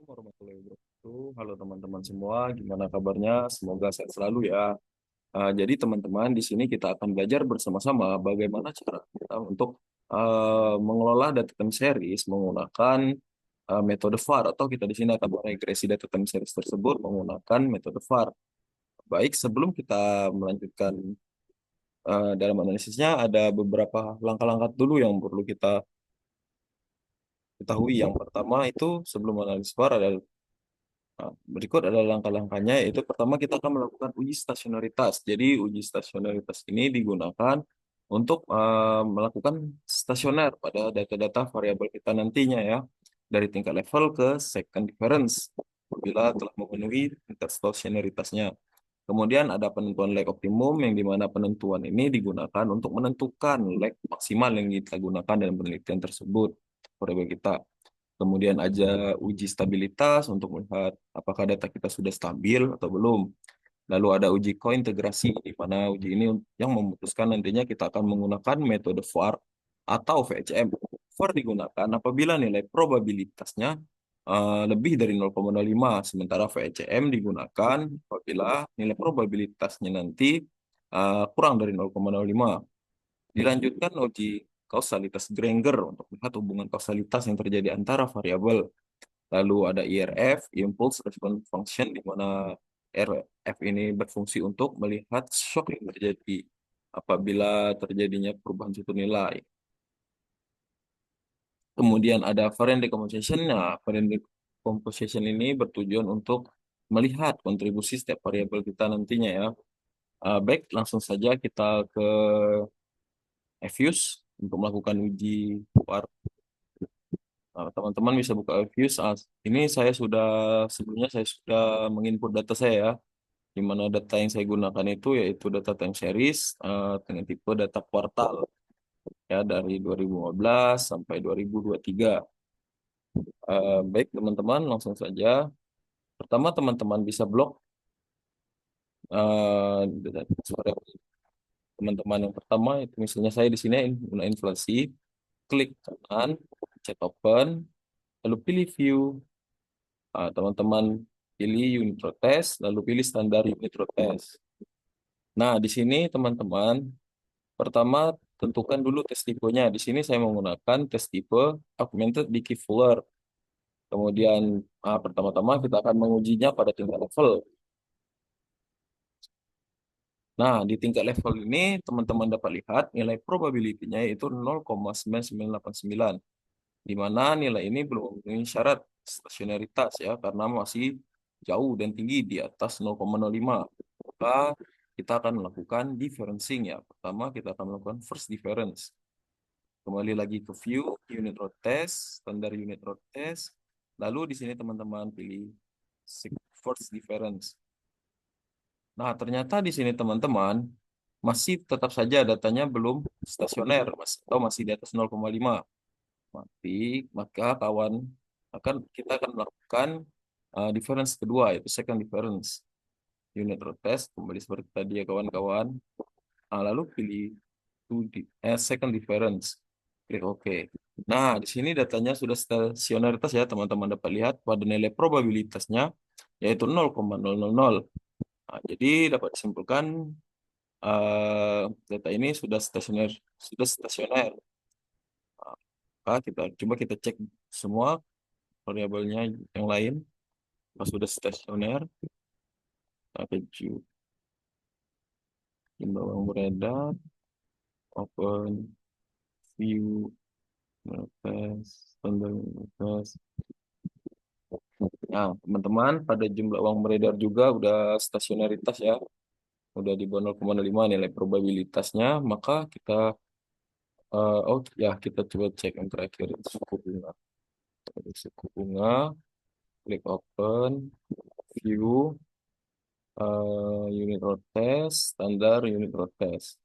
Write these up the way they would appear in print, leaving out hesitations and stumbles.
Warahmatullahi wabarakatuh. Halo teman-teman semua, gimana kabarnya? Semoga sehat selalu ya. Jadi teman-teman, di sini kita akan belajar bersama-sama bagaimana cara kita untuk mengelola data time series menggunakan metode VAR, atau kita di sini akan mengigresi data time series tersebut menggunakan metode VAR. Baik, sebelum kita melanjutkan dalam analisisnya, ada beberapa langkah-langkah dulu yang perlu kita ketahui. Yang pertama itu sebelum analis VAR adalah berikut adalah langkah-langkahnya, yaitu pertama kita akan melakukan uji stasionaritas. Jadi uji stasionaritas ini digunakan untuk melakukan stasioner pada data-data variabel kita nantinya ya, dari tingkat level ke second difference apabila telah memenuhi tingkat stasionaritasnya. Kemudian ada penentuan lag optimum, yang dimana penentuan ini digunakan untuk menentukan lag maksimal yang kita gunakan dalam penelitian tersebut variabel kita. Kemudian aja uji stabilitas untuk melihat apakah data kita sudah stabil atau belum. Lalu ada uji kointegrasi, di mana uji ini yang memutuskan nantinya kita akan menggunakan metode VAR atau VCM. VAR digunakan apabila nilai probabilitasnya lebih dari 0,05, sementara VCM digunakan apabila nilai probabilitasnya nanti kurang dari 0,05. Dilanjutkan uji kausalitas Granger untuk melihat hubungan kausalitas yang terjadi antara variabel. Lalu ada IRF, Impulse Response Function, di mana RF ini berfungsi untuk melihat shock yang terjadi apabila terjadinya perubahan suatu nilai. Kemudian ada variant decomposition. Nah, variant decomposition ini bertujuan untuk melihat kontribusi setiap variabel kita nantinya ya. Baik, langsung saja kita ke Fuse untuk melakukan uji war. Teman-teman bisa buka Fuse. Ini saya sudah sebelumnya saya sudah menginput data saya ya, di mana data yang saya gunakan itu yaitu data time series dengan tipe data kuartal ya, dari 2015 sampai 2023. Baik teman-teman, langsung saja. Pertama teman-teman bisa blok suara teman-teman. Yang pertama itu misalnya saya di sini guna inflasi, klik kanan, chat open, lalu pilih view. Teman-teman pilih unit row test, lalu pilih standar unit row test. Nah, di sini teman-teman, pertama tentukan dulu tes tipenya. Di sini saya menggunakan tes tipe augmented decay Fuller. Kemudian pertama-tama kita akan mengujinya pada tingkat level. Nah, di tingkat level ini teman-teman dapat lihat nilai probability-nya yaitu 0,9989, di mana nilai ini belum memenuhi syarat stasionaritas ya, karena masih jauh dan tinggi di atas 0,05. Maka kita akan melakukan differencing ya. Pertama kita akan melakukan first difference. Kembali lagi ke view, unit row test, standar unit row test. Lalu di sini teman-teman pilih first difference. Nah, ternyata di sini teman-teman masih tetap saja datanya belum stasioner, atau masih di atas 0,5. Maka kawan kita akan melakukan difference kedua, yaitu second difference. Unit row test kembali seperti tadi ya kawan-kawan. Lalu pilih second difference. Klik OK. Nah, di sini datanya sudah stasionaritas ya, teman-teman dapat lihat pada nilai probabilitasnya yaitu 0,000. Jadi dapat disimpulkan data ini sudah stasioner. Coba kita cek semua variabelnya yang lain. Pas sudah stasioner, kita jumlah uang beredar, open, view, manifest, standar manifest. Nah, teman-teman, pada jumlah uang beredar juga udah stasionaritas ya, udah di bawah 0,05 nilai probabilitasnya. Maka kita kita coba cek yang terakhir itu suku bunga. Suku bunga, klik open, view, unit row test, standar unit row test.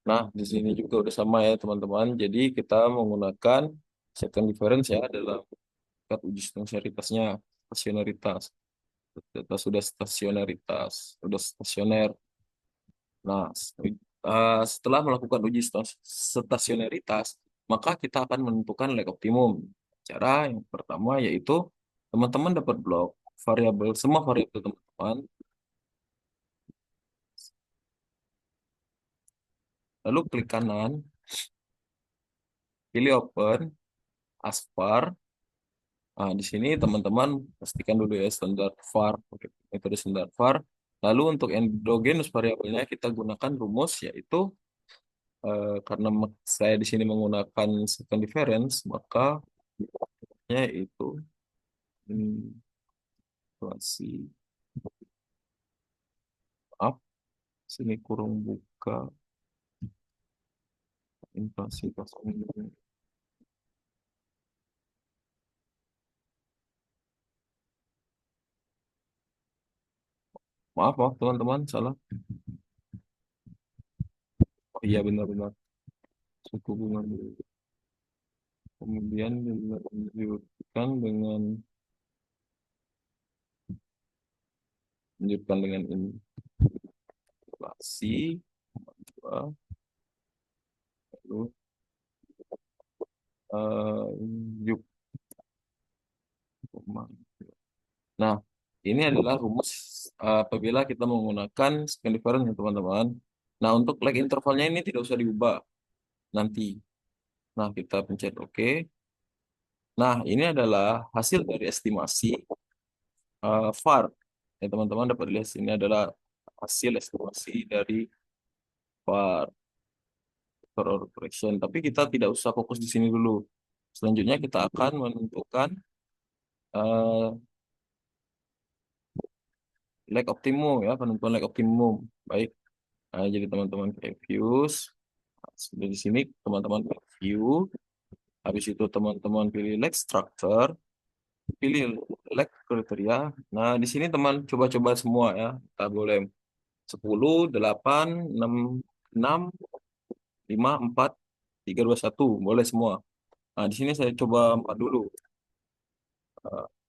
Nah, di sini juga udah sama ya teman-teman. Jadi kita menggunakan second difference ya dalam tingkat uji stasionaritasnya, stasionaritas. Data sudah stasionaritas, sudah stasioner. Nah, setelah melakukan uji stasionaritas, maka kita akan menentukan lag optimum. Cara yang pertama yaitu teman-teman dapat blok variabel, semua variabel teman-teman, lalu klik kanan, pilih open, aspar. Nah, di sini teman-teman pastikan dulu ya standar var, oke, metode standar var. Lalu untuk endogenous variabelnya kita gunakan rumus yaitu karena saya di sini menggunakan second difference, maka itu inflasi, maaf, sini kurung buka inflasi kosong ini. Maaf, maaf teman-teman, salah. Oh iya benar-benar suku bunga dulu. Kemudian dilanjutkan dengan inflasi, dua, lalu eh, yuk. Nah, ini adalah rumus apabila kita menggunakan second difference ya teman-teman. Nah, untuk lag intervalnya ini tidak usah diubah nanti. Nah, kita pencet OK. Nah, ini adalah hasil dari estimasi VAR. Ya, teman-teman dapat lihat ini adalah hasil estimasi dari VAR, for our correction. Tapi kita tidak usah fokus di sini dulu. Selanjutnya kita akan menentukan uh, lag optimum ya, penentuan lag optimum. Baik, nah, jadi teman-teman views. Sudah di sini teman-teman pilih view, habis itu teman-teman pilih leg structure, pilih leg kriteria. Nah, di sini teman coba-coba semua ya. Kita boleh 10, 8, 6, 6, 5, 4, 3, 2, 1. Boleh semua. Nah, di sini saya coba 4 dulu.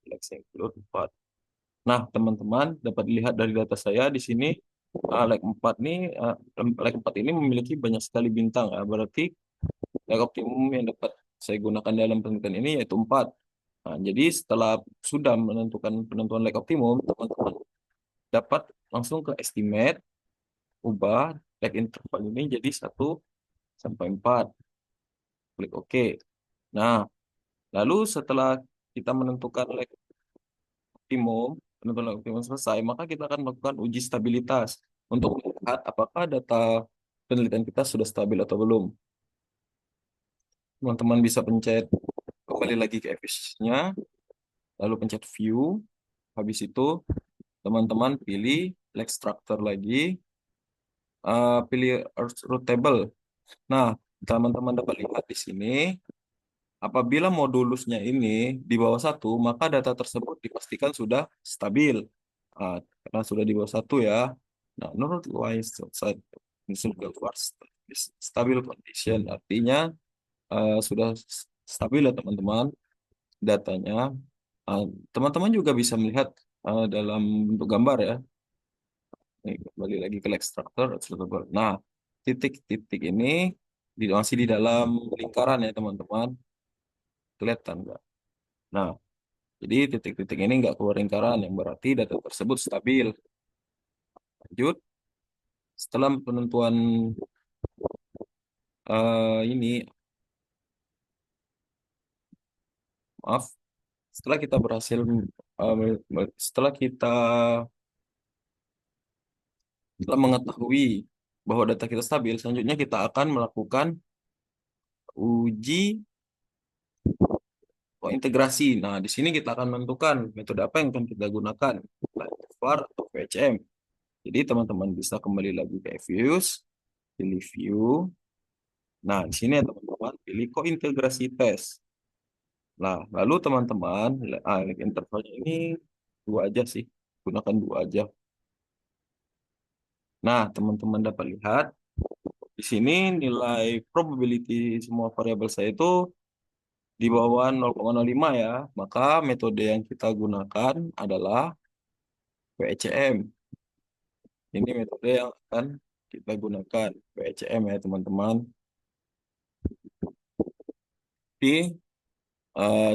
Leg include 4. Nah, teman-teman dapat lihat dari data saya di sini leg 4 nih, leg 4 ini memiliki banyak sekali bintang ya. Berarti leg optimum yang dapat saya gunakan dalam penelitian ini yaitu 4. Nah, jadi setelah sudah menentukan penentuan leg optimum, teman-teman dapat langsung ke estimate, ubah leg interval ini jadi 1 sampai 4. Klik OK. Nah, lalu setelah kita menentukan leg optimum, penentuan leg optimum selesai, maka kita akan melakukan uji stabilitas untuk melihat apakah data penelitian kita sudah stabil atau belum. Teman-teman bisa pencet kembali lagi ke efficiency-nya, lalu pencet view. Habis itu teman-teman pilih leg structure lagi, pilih earth root table. Nah, teman-teman dapat lihat di sini, apabila modulusnya ini di bawah 1, maka data tersebut dipastikan sudah stabil. Karena sudah di bawah 1 ya. Nah, menurut Wise outside stabil condition artinya sudah stabil ya teman-teman datanya. Uh, Teman-teman juga bisa melihat dalam bentuk gambar ya. Nih, kembali lagi ke ekstraktor. Nah, titik-titik ini masih di dalam lingkaran ya teman-teman. Kelihatan nggak? Nah, jadi titik-titik ini nggak keluar lingkaran, yang berarti data tersebut stabil. Lanjut, setelah penentuan ini, maaf, setelah kita berhasil, setelah kita telah mengetahui bahwa data kita stabil, selanjutnya kita akan melakukan uji integrasi. Nah, di sini kita akan menentukan metode apa yang akan kita gunakan, VAR atau VCM. Jadi teman-teman bisa kembali lagi ke views, pilih view. Nah, di sini ya teman-teman pilih kointegrasi test. Nah, lalu teman-teman, intervalnya ini dua aja sih, gunakan dua aja. Nah, teman-teman dapat lihat di sini nilai probability semua variabel saya itu di bawah 0,05 ya. Maka metode yang kita gunakan adalah PECM. Ini metode yang akan kita gunakan, PECM ya teman-teman. Di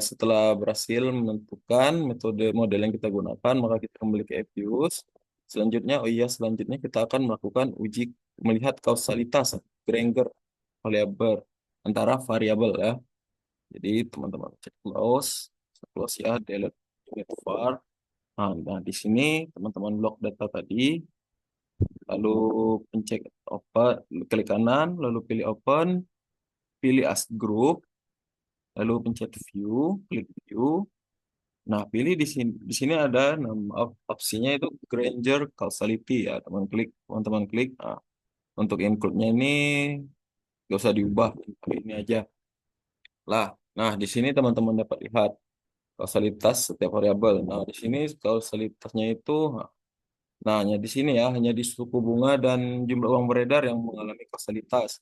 Setelah berhasil menentukan metode model yang kita gunakan, maka kita kembali ke Epius. Selanjutnya, oh iya, selanjutnya kita akan melakukan uji melihat kausalitas Granger variabel antara variabel ya. Jadi teman-teman cek close ya, delete unit var. Nah, di sini teman-teman blok data tadi, lalu pencet open, klik kanan, lalu pilih open, pilih as group, lalu pencet view, klik view. Nah, pilih di sini ada nama opsinya itu Granger Causality ya, teman-teman klik. Nah, untuk include-nya ini gak usah diubah, tapi ini aja lah. Nah, di sini teman-teman dapat lihat kausalitas setiap variabel. Nah, di sini kausalitasnya itu, nah, hanya di sini ya, hanya di suku bunga dan jumlah uang beredar yang mengalami kausalitas.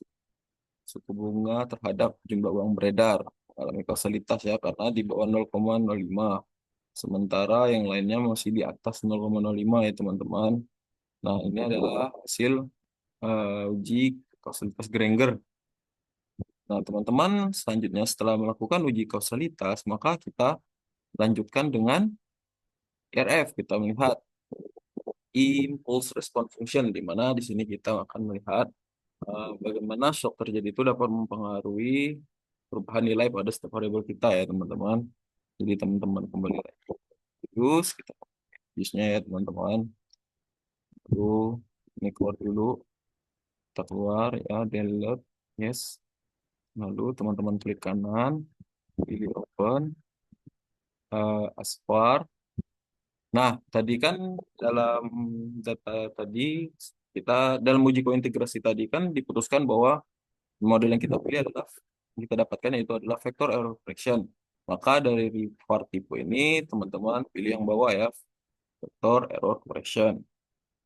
Suku bunga terhadap jumlah uang beredar mengalami kausalitas ya, karena di bawah 0,05. Sementara yang lainnya masih di atas 0,05 ya teman-teman. Nah, ini adalah hasil uji kausalitas Granger. Nah, teman-teman, selanjutnya setelah melakukan uji kausalitas, maka kita lanjutkan dengan IRF. Kita melihat impulse response function, di mana di sini kita akan melihat bagaimana shock terjadi itu dapat mempengaruhi perubahan nilai pada setiap variabel kita ya teman-teman. Jadi teman-teman kembali lagi. Terus kita bisnya ya teman-teman. Lalu ini keluar dulu. Kita keluar ya, delete. Yes. Lalu teman-teman klik kanan, pilih open, aspar. Nah, tadi kan dalam data tadi, kita dalam uji kointegrasi tadi kan diputuskan bahwa model yang kita pilih adalah, yang kita dapatkan yaitu adalah vector error fraction. Maka dari var tipe ini, teman-teman pilih yang bawah ya, vector error fraction.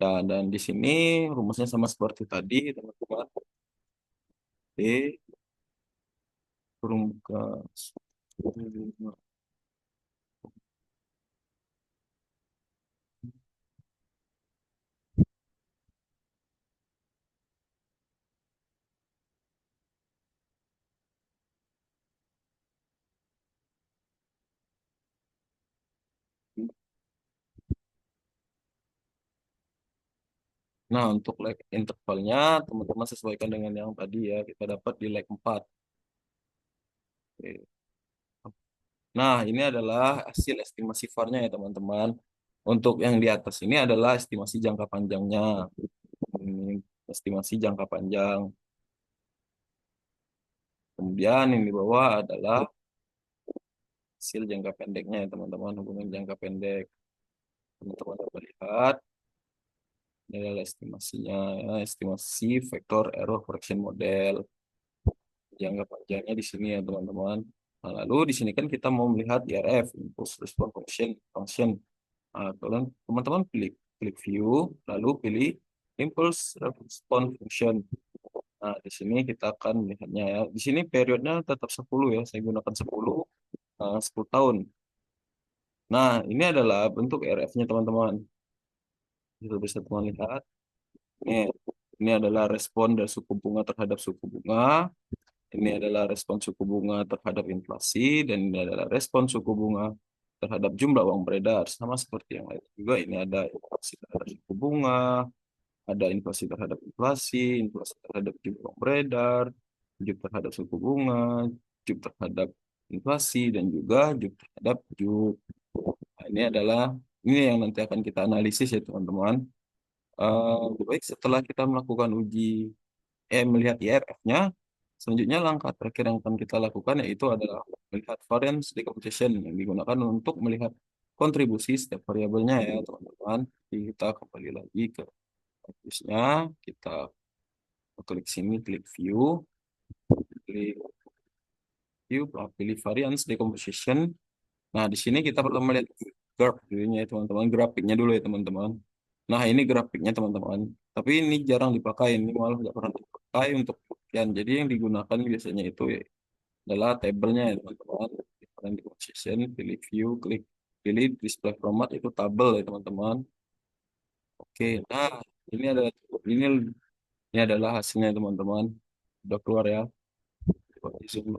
Dan di sini rumusnya sama seperti tadi, teman-teman. D kurung buka. Nah, untuk lag intervalnya, teman-teman sesuaikan dengan yang tadi ya, kita dapat di lag 4. Oke. Nah, ini adalah hasil estimasi VAR-nya ya, teman-teman. Untuk yang di atas ini adalah estimasi jangka panjangnya. Ini estimasi jangka panjang. Kemudian yang di bawah adalah hasil jangka pendeknya ya, teman-teman. Hubungan jangka pendek. Teman-teman dapat lihat. Ini adalah estimasinya, ya. Estimasi vektor error correction model. Jangka panjangnya di sini ya, teman-teman. Nah, lalu di sini kan kita mau melihat IRF, Impulse Response Function. Nah, teman-teman klik view, lalu pilih Impulse Response Function. Nah, di sini kita akan melihatnya ya. Di sini periodnya tetap 10 ya. Saya gunakan 10 tahun. Nah, ini adalah bentuk RF-nya teman-teman. Itu bisa teman lihat. Ini adalah respon dari suku bunga terhadap suku bunga. Ini adalah respon suku bunga terhadap inflasi. Dan ini adalah respon suku bunga terhadap jumlah uang beredar. Sama seperti yang lain juga. Ini ada inflasi terhadap suku bunga, ada inflasi terhadap jumlah uang beredar, juk terhadap suku bunga, juk terhadap inflasi, dan juga juk terhadap juk. Nah, ini yang nanti akan kita analisis ya teman-teman. Baik, setelah kita melakukan melihat IRF-nya, selanjutnya langkah terakhir yang akan kita lakukan yaitu adalah melihat variance decomposition yang digunakan untuk melihat kontribusi setiap variabelnya ya teman-teman. Jadi kita kembali lagi ke fokusnya, kita klik sini, klik klik pilih variance decomposition. Nah, di sini kita perlu melihat graph dulunya ya teman-teman, grafiknya dulu ya teman-teman. Nah, ini grafiknya teman-teman. Tapi ini jarang dipakai, ini malah nggak pernah dipakai untuk penelitian. Jadi yang digunakan biasanya itu ya adalah tabelnya ya teman-teman. Different decomposition, pilih view, pilih display format itu tabel ya teman-teman. Oke, nah ini adalah ini ini adalah hasilnya teman-teman. Udah keluar ya. Coba di zoom.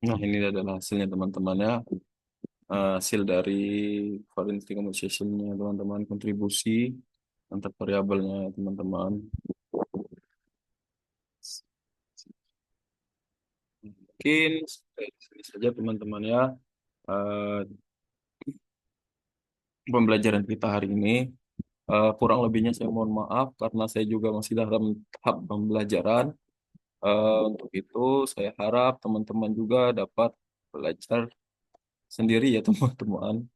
Nah, ini adalah hasilnya teman-teman ya. Hasil dari variance decomposition-nya teman-teman, kontribusi antar variabelnya teman-teman. Mungkin sampai di sini saja teman-teman ya. Eh, Pembelajaran kita hari ini. Kurang lebihnya saya mohon maaf karena saya juga masih dalam tahap pembelajaran. Untuk itu saya harap teman-teman juga dapat belajar sendiri ya teman-teman.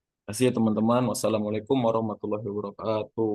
Terima kasih ya teman-teman. Wassalamualaikum warahmatullahi wabarakatuh.